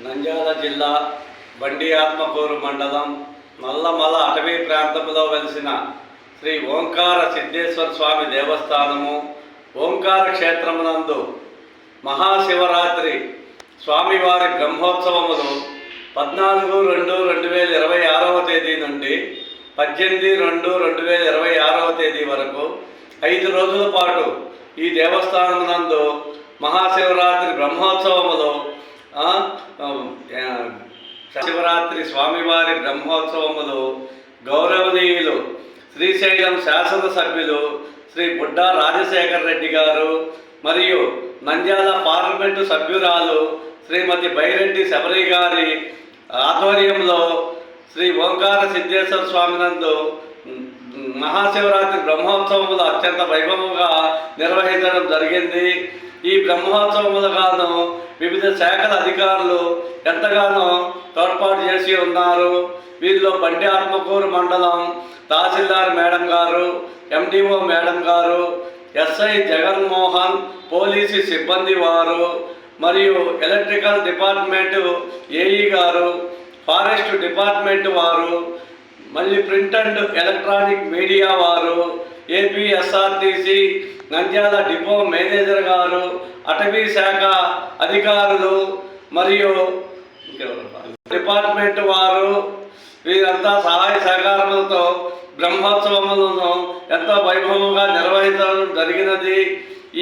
నంద్యాల జిల్లా బండి ఆత్మకూరు మండలం నల్లమల అటవీ ప్రాంతంలో వెలిసిన శ్రీ ఓంకార సిద్ధేశ్వర స్వామి దేవస్థానము ఓంకార క్షేత్రమునందు మహాశివరాత్రి స్వామివారి బ్రహ్మోత్సవములు 14/2/2026 తేదీ నుండి 18/2/2026 తేదీ వరకు 5 రోజుల పాటు ఈ దేవస్థానమునందు మహాశివరాత్రి బ్రహ్మోత్సవములు శివరాత్రి స్వామివారి బ్రహ్మోత్సవములు గౌరవనీయులు శ్రీశైలం శాసనసభ్యులు శ్రీ బుడ్డా రాజశేఖర్ రెడ్డి గారు మరియు నంద్యాల పార్లమెంటు సభ్యురాలు శ్రీమతి బైరెడ్డి శబరి గారి ఆధ్వర్యంలో శ్రీ ఓంకార సిద్ధేశ్వర స్వామి నందు మహాశివరాత్రి బ్రహ్మోత్సవములు అత్యంత వైభవంగా నిర్వహించడం జరిగింది. ఈ బ్రహ్మోత్సవములుగాను వివిధ శాఖల అధికారులు ఎంతగానో తోడ్పాటు చేసి ఉన్నారు. వీరిలో బండి ఆత్మకూరు మండలం తహసీల్దార్ మేడం గారు, ఎండిఓ మేడం గారు, ఎస్ఐ జగన్మోహన్, పోలీసు సిబ్బంది వారు మరియు ఎలక్ట్రికల్ డిపార్ట్మెంటు ఏఈ గారు, ఫారెస్ట్ డిపార్ట్మెంట్ వారు, మళ్ళీ ప్రింట్ అండ్ ఎలక్ట్రానిక్ మీడియా వారు, ఏపీఎస్ఆర్టీసీ నంద్యాల డిపో మేనేజర్ గారు, అటవీ శాఖ అధికారులు మరియు డిపార్ట్మెంట్ వారు వీరంతా సహాయ సహకారములతో బ్రహ్మోత్సవములను ఎంతో వైభవంగా నిర్వహించడం జరిగినది.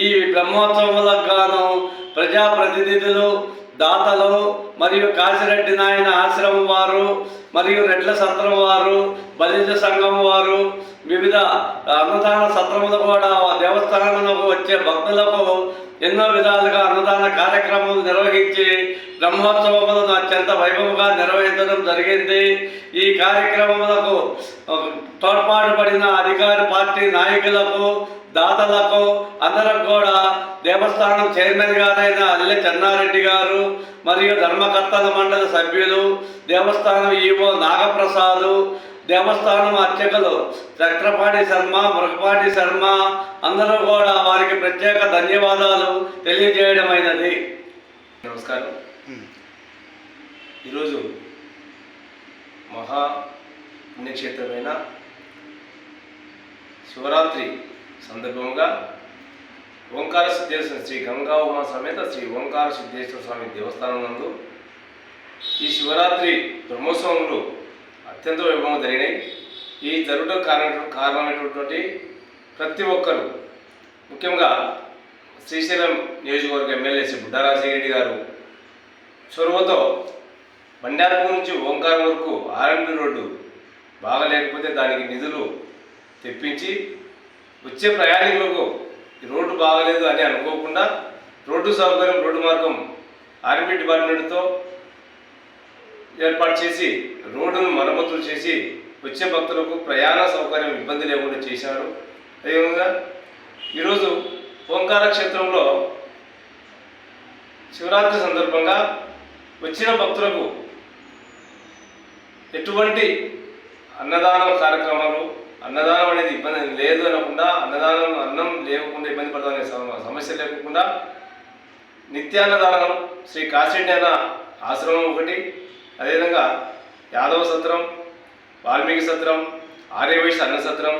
ఈ బ్రహ్మోత్సవములకు గాను ప్రజాప్రతినిధులు, దాతలు మరియు కాశిరెడ్డి నాయన ఆశ్రమం వారు మరియు రెడ్ల సత్రం వారు, బలిజ సంఘం వారు, వివిధ అన్నదాన సత్రములు కూడా దేవస్థానంలోకి వచ్చే భక్తులకు ఎన్నో విధాలుగా అన్నదాన కార్యక్రమాలు నిర్వహించి బ్రహ్మోత్సవములను అత్యంత వైభవంగా నిర్వహించడం జరిగింది. ఈ కార్యక్రమములకు తోడ్పాటు పడిన అధికార పార్టీ నాయకులకు, దాతలకు అందరికి కూడా దేవస్థానం చైర్మన్ గారైన అల్లె చెన్నారెడ్డి గారు మరియు ధర్మకర్తల మండలి సభ్యులు, దేవస్థానం ఈవో నాగప్రసాదు, దేవస్థానం అర్చకులు చక్రపాణి శర్మ, మృగపాటి శర్మ అందరూ కూడా వారికి ప్రత్యేక ధన్యవాదాలు తెలియజేయడమైనది. నమస్కారం. ఈరోజు మహా పుణ్యక్షేత్రమైన శివరాత్రి సందర్భంగా ఓంకార సిద్ధేశ్వర శ్రీ గంగా ఉమా సమేత శ్రీ ఓంకార సిద్ధేశ్వర స్వామి దేవస్థానం నందు ఈ శివరాత్రి బ్రహ్మోత్సవములు అత్యంత వైభవంగా జరిగినాయి. ఈ జరుగుట కారణమైనటువంటి ప్రతి ఒక్కరు, ముఖ్యంగా శ్రీశైలం నియోజకవర్గ ఎమ్మెల్యే శ్రీ బుడ్డా రాజశేఖర రెడ్డి గారు చొరవతో బండార్పూర్ నుంచి ఓంకారం వరకు ఆర్ఎంపీ రోడ్డు బాగా లేకపోతే దానికి నిధులు తెప్పించి వచ్చే ప్రయాణికులకు ఈ రోడ్డు బాగలేదు అని అనుకోకుండా రోడ్డు సౌకర్యం, రోడ్డు మార్గం ఆర్ఎంపీ డిపార్ట్మెంట్తో ఏర్పాటు చేసి రోడ్డును మరమ్మతులు చేసి వచ్చే భక్తులకు ప్రయాణ సౌకర్యం ఇబ్బంది లేకుండా చేశారు. అదేవిధంగా ఈరోజు ఓంకార క్షేత్రంలో శివరాత్రి సందర్భంగా వచ్చిన భక్తులకు ఎటువంటి అన్నదాన కార్యక్రమాలు, అన్నదానం అనేది ఇబ్బంది లేదు అనకుండా, అన్నం లేకుండా ఇబ్బంది పడదనే సమస్య లేకుండా నిత్యాన్నదానం శ్రీ కాశీరెడ్డి అన్న ఆశ్రమం ఒకటి, అదేవిధంగా యాదవ సత్రం, వాల్మీకి సత్రం, ఆర్యవైశ్య అన్న సత్రం,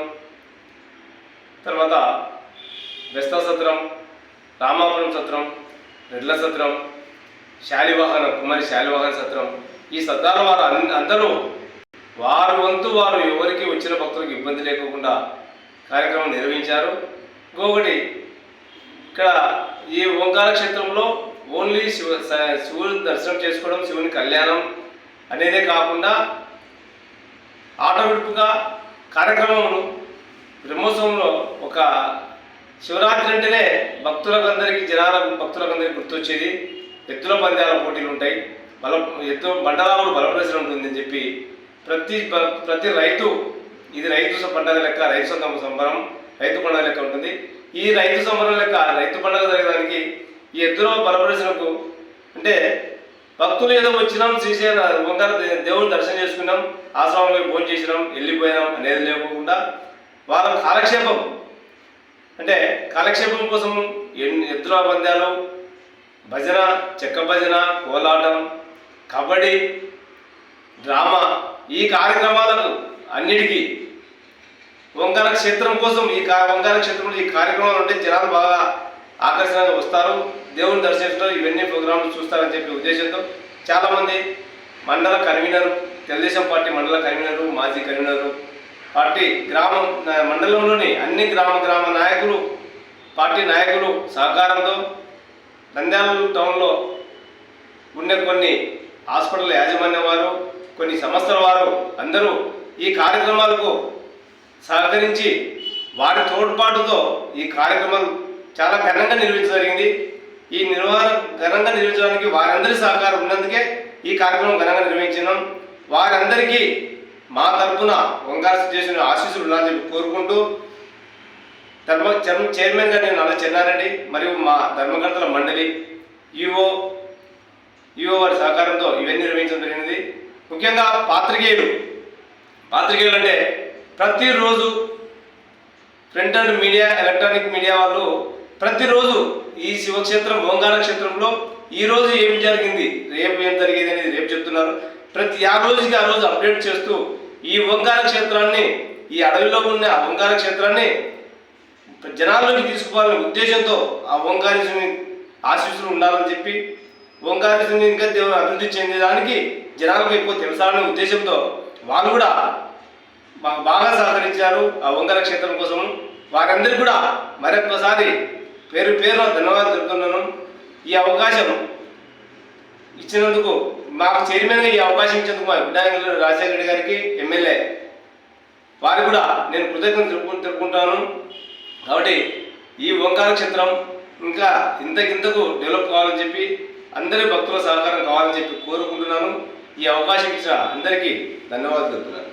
తర్వాత బెస్తా సత్రం, రామాపురం సత్రం, రెడ్ల సత్రం, శాలివాహన కుమారి శాలివాహన సత్రం, ఈ సత్రాల వారు అందరూ వారి వంతు వారు ఎవరికి వచ్చిన భక్తులకు ఇబ్బంది లేకుండా కార్యక్రమం నిర్వహించారు. ఇంకొకటి, ఇక్కడ ఈ ఓంకార క్షేత్రంలో ఓన్లీ శివుని దర్శనం చేసుకోవడం, శివుని కళ్యాణం అనేదే కాకుండా ఆటో విడుపుగా కార్యక్రమంలో బ్రహ్మోత్సవంలో ఒక శివరాత్రి అంటేనే భక్తులకందరికీ గుర్తొచ్చేది ఎత్తుల పందాల పోటీలు ఉంటాయి, బండరాముడు బలప్రదర్శన ఉంటుందని చెప్పి ప్రతి రైతు, ఇది రైతు పండుగ లెక్క, రైతు సంబరం, రైతు పండుగ లెక్క ఉంటుంది. ఈ రైతు సంబరం లెక్క రైతు పండుగ జరగడానికి ఈ ఎద్దుల బలప్రదర్శనకు అంటే భక్తులు ఏదో వచ్చినాం, శ్రీశైలం ఓంకార దేవుని దర్శనం చేసుకున్నాం, ఆశ్రమంలో భోజనం చేసినాం, వెళ్ళిపోయినాం అనేది లేకుండా వాళ్ళ కాలక్షేపం అంటే కాలక్షేపం కోసం ఎద్దుల పందాలు, భజన, చెక్క భజన, కోలాటం, కబడ్డీ, డ్రామా ఈ కార్యక్రమాలకు అన్నిటికీ ఓంకార క్షేత్రం కోసం ఓంకార క్షేత్రంలో ఈ కార్యక్రమాలు ఉంటే జనాలు బాగా ఆకర్షణగా వస్తారు, దేవుని దర్శిస్తారు, ఇవన్నీ ప్రోగ్రాంలు చూస్తారని చెప్పే ఉద్దేశంతో చాలామంది మండల కన్వీనర్, తెలుగుదేశం పార్టీ మండల కన్వీనరు, మాజీ కన్వీనరు, పార్టీ మండలంలోని అన్ని గ్రామ నాయకులు, పార్టీ నాయకులు సహకారంతో నంద్యాల టౌన్లో ఉన్న కొన్ని హాస్పిటల్ యాజమాన్యం వారు, కొన్ని సంస్థల వారు అందరూ ఈ కార్యక్రమాలకు సహకరించి వారి తోడ్పాటుతో ఈ కార్యక్రమాలు చాలా ఘనంగా నిర్వహించడం జరిగింది. ఈ ఘనంగా నిర్వహించడానికి వారందరి సహకారం ఉన్నందుకే ఈ కార్యక్రమం ఘనంగా నిర్వహించినాం. వారందరికీ మా తరఫున ఓంకార చేసిన ఆశీస్సులు ఉండాలని చెప్పి కోరుకుంటూ చైర్మన్గా నేను నల్ల చెన్నారెడ్డి మరియు మా ధర్మకర్తల మండలి ఈఓ వారి సహకారంతో ఇవన్నీ నిర్వహించడం జరిగింది. ముఖ్యంగా పాత్రికేయులు అంటే ప్రతిరోజు print and media, electronic media వాళ్ళు ప్రతిరోజు ఈ శివక్షేత్రం ఓంకార క్షేత్రంలో ఈరోజు ఏం జరిగింది, రేపు ఏం జరిగేది అనేది రేపు చెప్తున్నారు. ఆ రోజుకి ఆ రోజు అప్డేట్ చేస్తూ ఈ ఓంకార క్షేత్రాన్ని, ఈ అడవిలో ఉన్న ఓంకార క్షేత్రాన్ని జనాల్లోకి తీసుకుపోవాలనే ఉద్దేశంతో ఆ ఓంకారేశ్వరుని ఆశీస్సులు ఉండాలని చెప్పి ఓంకారేశ్వరుని ఇంకా దేవుని అభివృద్ధి చెందేదానికి జనాలకు ఎక్కువ తెలుసాలనే ఉద్దేశంతో వాళ్ళు కూడా మాకు బాగా సహకరించారు ఆ ఓంకార క్షేత్రం కోసం. వారందరికీ కూడా మరొకసారి పేరు ధన్యవాదాలు చెప్తున్నాను. ఈ అవకాశం ఇచ్చినందుకు, మాకు చైర్మన్గా ఈ అవకాశం ఇచ్చినందుకు మా గుడ్డాంగుల రాజశేఖర రెడ్డి గారికి, ఎమ్మెల్యే వారికి కూడా నేను కృతజ్ఞతలు తెలుపుకుంటాను. కాబట్టి ఈ ఓంకార క్షేత్రం ఇంకా ఇంతకు డెవలప్ కావాలని చెప్పి అందరి భక్తుల సహకారం కావాలని చెప్పి కోరుకుంటున్నాను. ఈ అవకాశం ఇచ్చిన అందరికీ ధన్యవాదాలు తెలుపుతున్నాను.